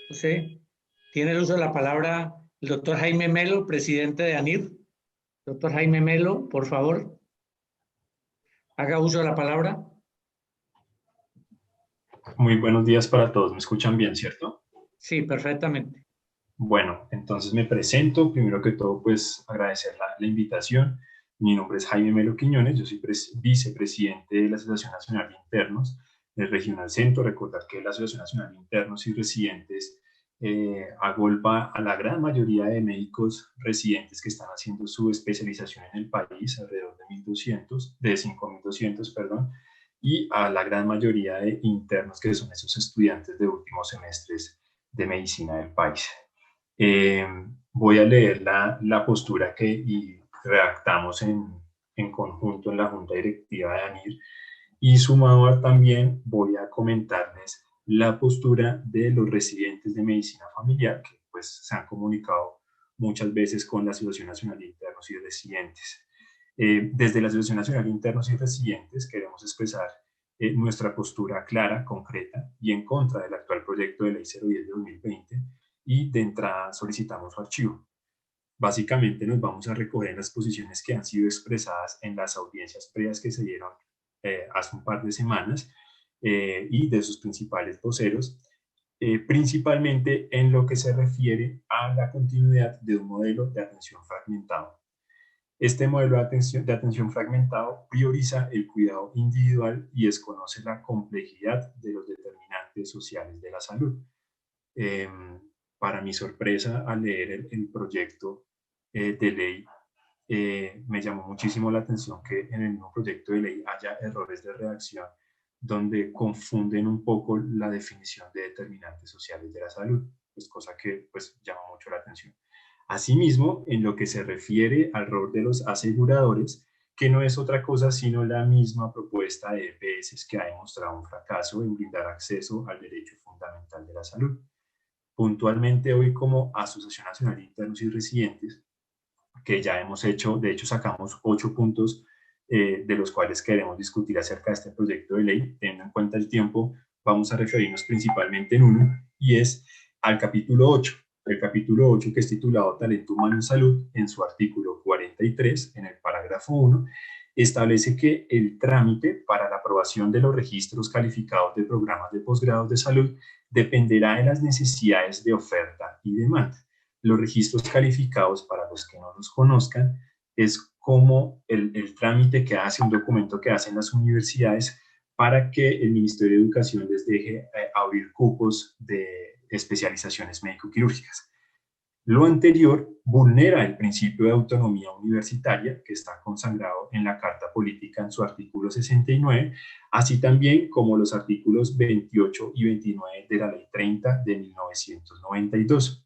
José, tiene el uso de la palabra el doctor Jaime Melo, presidente de ANIR. Doctor Jaime Melo, por favor, haga uso de la palabra. Muy buenos días para todos. ¿Me escuchan bien, cierto? Sí, perfectamente. Bueno, entonces me presento. Primero que todo, pues agradecer la invitación. Mi nombre es Jaime Melo Quiñones. Yo soy vicepresidente de la Asociación Nacional de Internos del Regional Centro. Recordar que la Asociación Nacional de Internos y Residentes agolpa a la gran mayoría de médicos residentes que están haciendo su especialización en el país, alrededor de 5.200, perdón, y a la gran mayoría de internos que son esos estudiantes de últimos semestres de medicina del país. Eh, Voy a leer la postura que redactamos en conjunto en la Junta Directiva de ANIR, y sumado también voy a comentarles la postura de los residentes de medicina familiar que pues se han comunicado muchas veces con la Asociación Nacional de Internos y Residentes. Desde la Asociación Nacional de Internos y Residentes queremos expresar nuestra postura clara, concreta y en contra del actual proyecto de ley 010 de 2020, y de entrada solicitamos su archivo. Básicamente nos vamos a recoger las posiciones que han sido expresadas en las audiencias previas que se dieron hace un par de semanas, y de sus principales voceros, principalmente en lo que se refiere a la continuidad de un modelo de atención fragmentado. Este modelo de atención fragmentado prioriza el cuidado individual y desconoce la complejidad de los determinantes sociales de la salud. Eh, para mi sorpresa, al leer el proyecto de ley, me llamó muchísimo la atención que en el mismo proyecto de ley haya errores de redacción donde confunden un poco la definición de determinantes sociales de la salud, pues cosa que pues llama mucho la atención. Asimismo, en lo que se refiere al rol de los aseguradores, que no es otra cosa sino la misma propuesta de EPS que ha demostrado un fracaso en brindar acceso al derecho fundamental de la salud. Puntualmente hoy, como Asociación Nacional de Internos y Residentes, que ya hemos hecho, de hecho sacamos 8 puntos de los cuales queremos discutir acerca de este proyecto de ley. Teniendo en cuenta el tiempo, vamos a referirnos principalmente en uno, y es al capítulo 8. El capítulo 8, que es titulado Talento Humano en Salud, en su artículo 43, en el parágrafo 1, establece que el trámite para la aprobación de los registros calificados de programas de posgrados de salud dependerá de las necesidades de oferta y demanda. Los registros calificados, para los que no los conozcan, es como el trámite que hace, un documento que hacen las universidades para que el Ministerio de Educación les deje abrir cupos de especializaciones médico-quirúrgicas. Lo anterior vulnera el principio de autonomía universitaria que está consagrado en la Carta Política en su artículo 69, así también como los artículos 28 y 29 de la Ley 30 de 1992.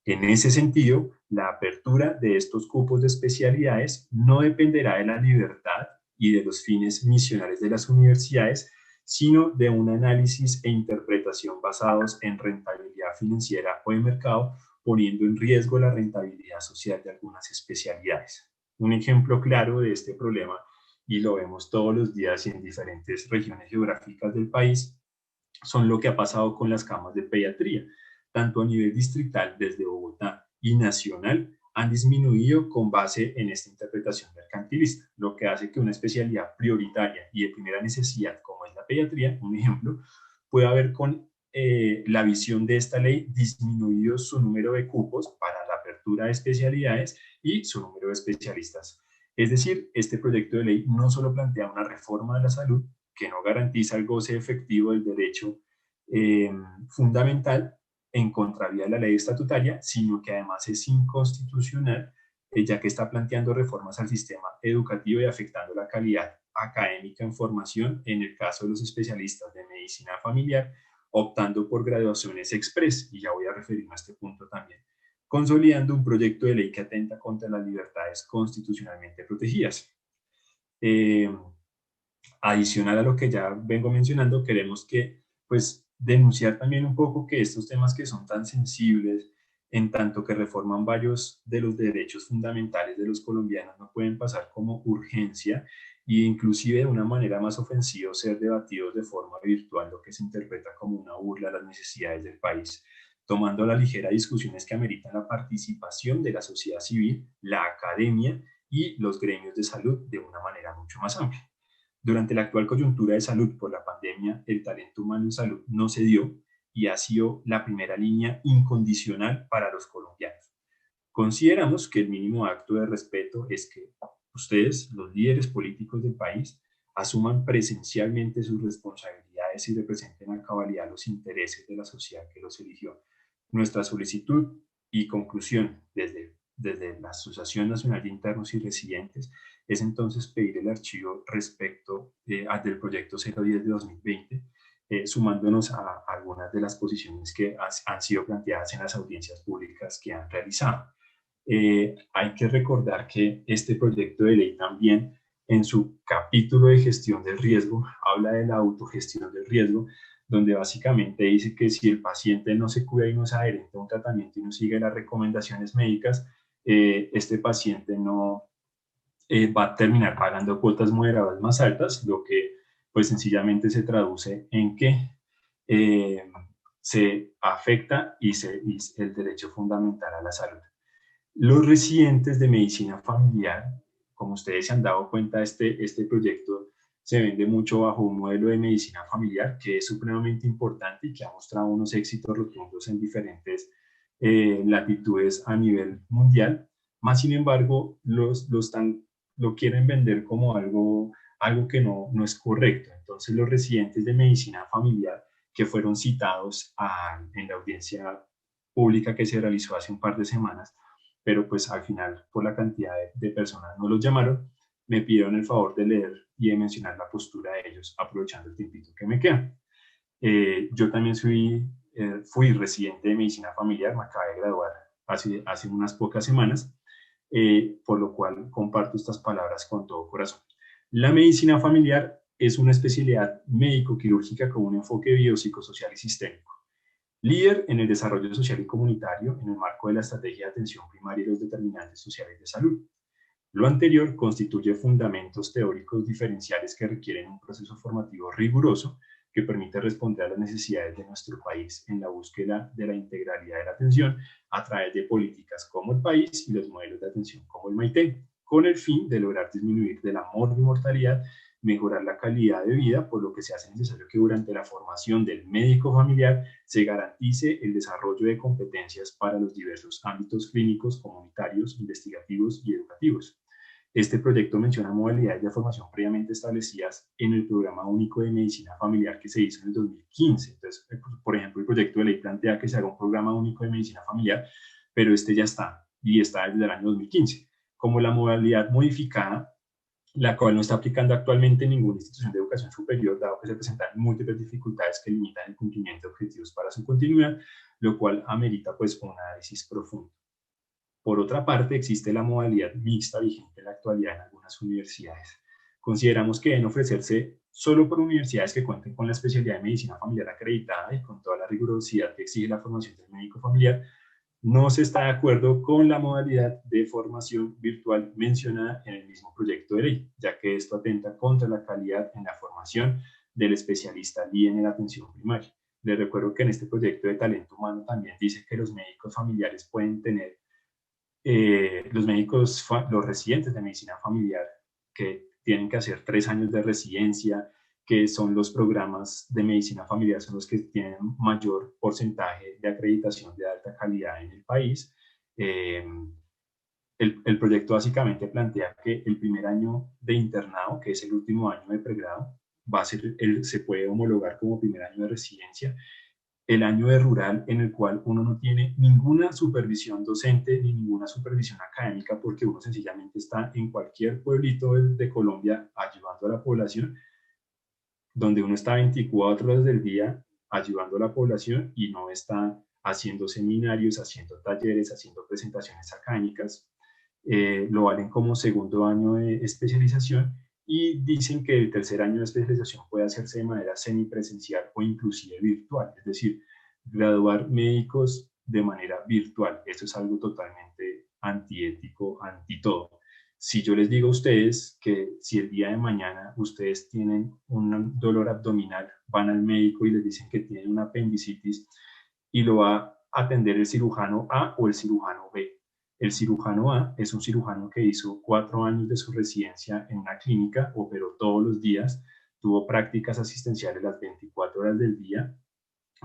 En ese sentido, la apertura de estos cupos de especialidades no dependerá de la libertad y de los fines misionales de las universidades, sino de un análisis e interpretación basados en rentabilidad financiera o de mercado, poniendo en riesgo la rentabilidad social de algunas especialidades. Un ejemplo claro de este problema, y lo vemos todos los días en diferentes regiones geográficas del país, son lo que ha pasado con las camas de pediatría. Tanto a nivel distrital desde Bogotá y nacional han disminuido con base en esta interpretación mercantilista, lo que hace que una especialidad prioritaria y de primera necesidad como es la pediatría, un ejemplo, pueda haber con la visión de esta ley disminuido su número de cupos para la apertura de especialidades y su número de especialistas. Es decir, este proyecto de ley no solo plantea una reforma de la salud que no garantiza el goce efectivo del derecho fundamental en contravía de la ley estatutaria, sino que además es inconstitucional, ya que está planteando reformas al sistema educativo y afectando la calidad académica en formación en el caso de los especialistas de medicina familiar, optando por graduaciones express, y ya voy a referirme a este punto también, consolidando un proyecto de ley que atenta contra las libertades constitucionalmente protegidas. Adicional a lo que ya vengo mencionando, queremos que, pues, denunciar también un poco que estos temas que son tan sensibles, en tanto que reforman varios de los derechos fundamentales de los colombianos, no pueden pasar como urgencia e inclusive de una manera más ofensiva ser debatidos de forma virtual, lo que se interpreta como una burla a las necesidades del país. tomando a la ligera discusiones que ameritan la participación de la sociedad civil, la academia y los gremios de salud de una manera mucho más amplia. Durante la actual coyuntura de salud por la pandemia, el talento humano en salud no se dio y ha sido la primera línea incondicional para los colombianos. Consideramos que el mínimo acto de respeto es que ustedes, los líderes políticos del país, asuman presencialmente sus responsabilidades y representen a cabalidad los intereses de la sociedad que los eligió. Nuestra solicitud y conclusión desde la Asociación Nacional de Internos y Residentes es entonces pedir el archivo respecto del proyecto 010 de 2020, sumándonos a algunas de las posiciones que han sido planteadas en las audiencias públicas que han realizado. Hay que recordar que este proyecto de ley también en su capítulo de gestión del riesgo habla de la autogestión del riesgo, donde básicamente dice que si el paciente no se cuida y no se adherente a un tratamiento y no sigue las recomendaciones médicas, este paciente no va a terminar pagando cuotas moderadas más altas, lo que pues sencillamente se traduce en que se afecta y el derecho fundamental a la salud. Los residentes de medicina familiar, como ustedes se han dado cuenta, este proyecto se vende mucho bajo un modelo de medicina familiar que es supremamente importante y que ha mostrado unos éxitos rotundos en diferentes latitudes a nivel mundial. Más sin embargo, lo quieren vender como algo que no es correcto. Entonces, los residentes de medicina familiar que fueron citados en la audiencia pública que se realizó hace un par de semanas, pero pues al final por la cantidad de personas no los llamaron, me pidieron el favor de leer y de mencionar la postura de ellos, aprovechando el tiempito que me queda. Yo también fui residente de medicina familiar, me acabé de graduar hace unas pocas semanas, por lo cual comparto estas palabras con todo corazón. La medicina familiar es una especialidad médico-quirúrgica con un enfoque biopsicosocial y sistémico. Líder en el desarrollo social y comunitario en el marco de la estrategia de atención primaria y los determinantes sociales de salud. Lo anterior constituye fundamentos teóricos diferenciales que requieren un proceso formativo riguroso que permite responder a las necesidades de nuestro país en la búsqueda de la integralidad de la atención a través de políticas como el país y los modelos de atención como el MAITE, con el fin de lograr disminuir de la mortalidad, mejorar la calidad de vida, por lo que se hace necesario que durante la formación del médico familiar se garantice el desarrollo de competencias para los diversos ámbitos clínicos, comunitarios, investigativos y educativos. Este proyecto menciona modalidades de formación previamente establecidas en el Programa Único de Medicina Familiar que se hizo en el 2015. Entonces, por ejemplo, el proyecto de ley plantea que se haga un Programa Único de Medicina Familiar, pero este ya está, y está desde el año 2015. Como la modalidad modificada, la cual no está aplicando actualmente en ninguna institución de educación superior, dado que se presentan múltiples dificultades que limitan el cumplimiento de objetivos para su continuidad, lo cual amerita pues un análisis profundo. Por otra parte, existe la modalidad mixta vigente en la actualidad en algunas universidades. Consideramos que deben ofrecerse solo por universidades que cuenten con la especialidad de medicina familiar acreditada y con toda la rigurosidad que exige la formación del médico familiar. No se está de acuerdo con la modalidad de formación virtual mencionada en el mismo proyecto de ley, ya que esto atenta contra la calidad en la formación del especialista líder en la atención primaria. Les recuerdo que en este proyecto de talento humano también dice que los médicos familiares pueden tener, los residentes de medicina familiar, que tienen que hacer 3 años de residencia, que son los programas de medicina familiar, son los que tienen mayor porcentaje de acreditación de alta calidad en el país. El proyecto básicamente plantea que el primer año de internado, que es el último año de pregrado, se puede homologar como primer año de residencia. El año de rural, en el cual uno no tiene ninguna supervisión docente ni ninguna supervisión académica, porque uno sencillamente está en cualquier pueblito de Colombia ayudando a la población, donde uno está 24 horas del día ayudando a la población y no está haciendo seminarios, haciendo talleres, haciendo presentaciones académicas. Lo valen como segundo año de especialización y dicen que el tercer año de especialización puede hacerse de manera semipresencial o inclusive virtual, es decir, graduar médicos de manera virtual. Esto es algo totalmente antiético, anti todo. Si yo les digo a ustedes que si el día de mañana ustedes tienen un dolor abdominal, van al médico y les dicen que tienen una apendicitis y lo va atender el cirujano A o el cirujano B. El cirujano A es un cirujano que hizo 4 años de su residencia en una clínica, operó todos los días, tuvo prácticas asistenciales las 24 horas del día,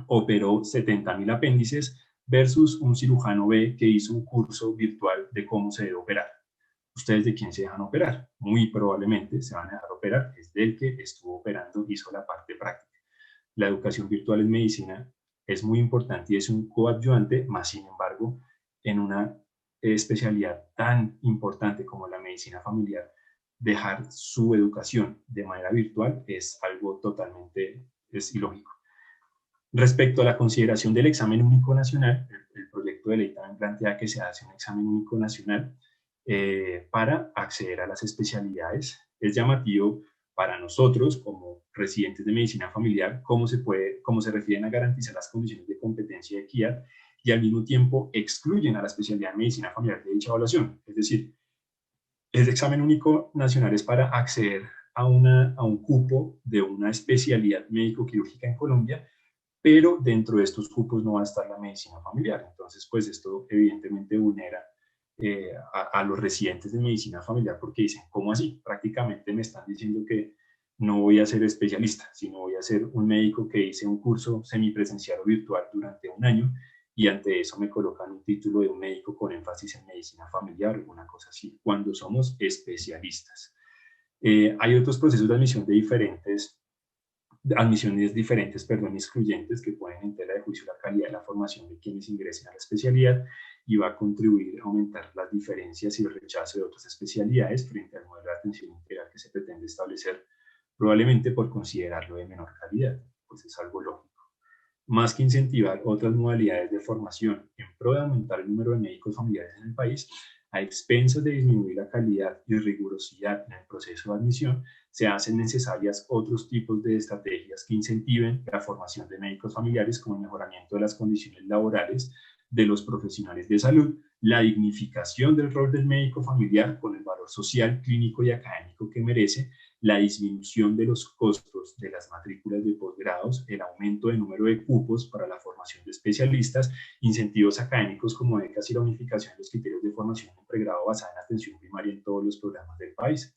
operó 70.000 apéndices, versus un cirujano B que hizo un curso virtual de cómo se debe operar. ¿Ustedes de quién se dejan operar? Muy probablemente se van a dejar operar es del que estuvo operando, hizo la parte práctica. La educación virtual en medicina es muy importante y es un coadyuvante, más sin embargo, en una especialidad tan importante como la medicina familiar, dejar su educación de manera virtual es algo totalmente ilógico. Respecto a la consideración del examen único nacional, el proyecto de ley también plantea que se hace un examen único nacional para acceder a las especialidades. Es llamativo para nosotros como residentes de medicina familiar cómo se refieren a garantizar las condiciones de competencia y equidad y al mismo tiempo excluyen a la especialidad de medicina familiar de dicha evaluación. Es decir, el examen único nacional es para acceder a un cupo de una especialidad médico-quirúrgica en Colombia, pero dentro de estos cupos no va a estar la medicina familiar. Entonces, pues esto evidentemente vulnera a los residentes de medicina familiar porque dicen, ¿cómo así? Prácticamente me están diciendo que no voy a ser especialista, sino voy a ser un médico que hice un curso semipresencial o virtual durante un año y ante eso me colocan un título de un médico con énfasis en medicina familiar o alguna cosa así, cuando somos especialistas. Hay otros procesos de admisión de admisiones diferentes, excluyentes, que pueden en tela de juicio la calidad de la formación de quienes ingresen a la especialidad y va a contribuir a aumentar las diferencias y el rechazo de otras especialidades frente al modelo de atención integral que se pretende establecer, probablemente por considerarlo de menor calidad, pues es algo lógico. Más que incentivar otras modalidades de formación en pro de aumentar el número de médicos familiares en el país, a expensas de disminuir la calidad y rigurosidad en el proceso de admisión, se hacen necesarias otros tipos de estrategias que incentiven la formación de médicos familiares, como el mejoramiento de las condiciones laborales de los profesionales de salud, la dignificación del rol del médico familiar con el valor social, clínico y académico que merece, la disminución de los costos de las matrículas de posgrados, el aumento del número de cupos para la formación de especialistas, incentivos académicos como becas y la unificación de los criterios de formación en pregrado basada en atención primaria en todos los programas del país.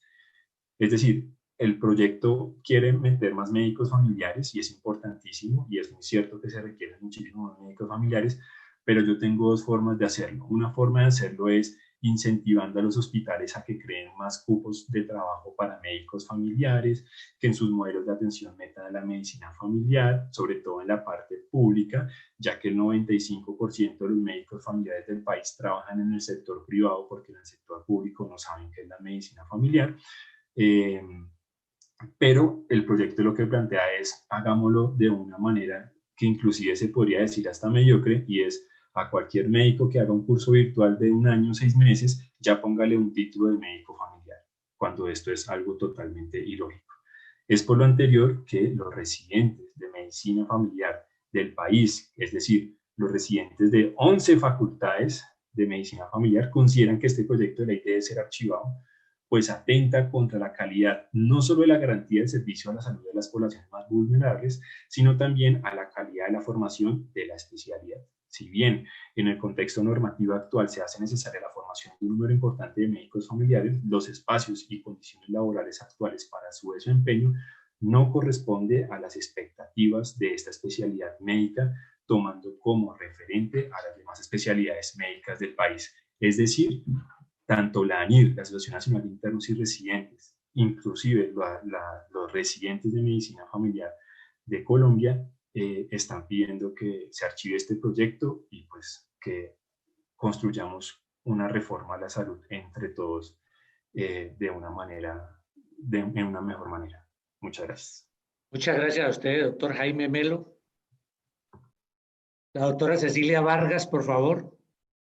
Es decir, el proyecto quiere meter más médicos familiares y es importantísimo y es muy cierto que se requieren muchísimos médicos familiares, pero yo tengo dos formas de hacerlo. Una forma de hacerlo es incentivando a los hospitales a que creen más cupos de trabajo para médicos familiares, que en sus modelos de atención metan a la medicina familiar, sobre todo en la parte pública, ya que el 95% de los médicos familiares del país trabajan en el sector privado porque en el sector público no saben qué es la medicina familiar. Pero el proyecto lo que plantea es hagámoslo de una manera que inclusive se podría decir hasta mediocre, y es a cualquier médico que haga un curso virtual de 1 año, 6 meses, ya póngale un título de médico familiar, cuando esto es algo totalmente ilógico. Es por lo anterior que los residentes de medicina familiar del país, es decir, los residentes de 11 facultades de medicina familiar, consideran que este proyecto de ley debe ser archivado, pues atenta contra la calidad, no solo de la garantía del servicio a la salud de las poblaciones más vulnerables, sino también a la calidad de la formación de la especialidad. Si bien en el contexto normativo actual se hace necesaria la formación de un número importante de médicos familiares, los espacios y condiciones laborales actuales para su desempeño no corresponde a las expectativas de esta especialidad médica, tomando como referente a las demás especialidades médicas del país. Es decir, tanto la ANIR, la Asociación Nacional de Internos y Residentes, inclusive los residentes de medicina familiar de Colombia, están pidiendo que se archive este proyecto y pues que construyamos una reforma a la salud entre todos de una mejor manera. Muchas gracias. Muchas gracias a usted, doctor Jaime Melo. La doctora Cecilia Vargas, por favor.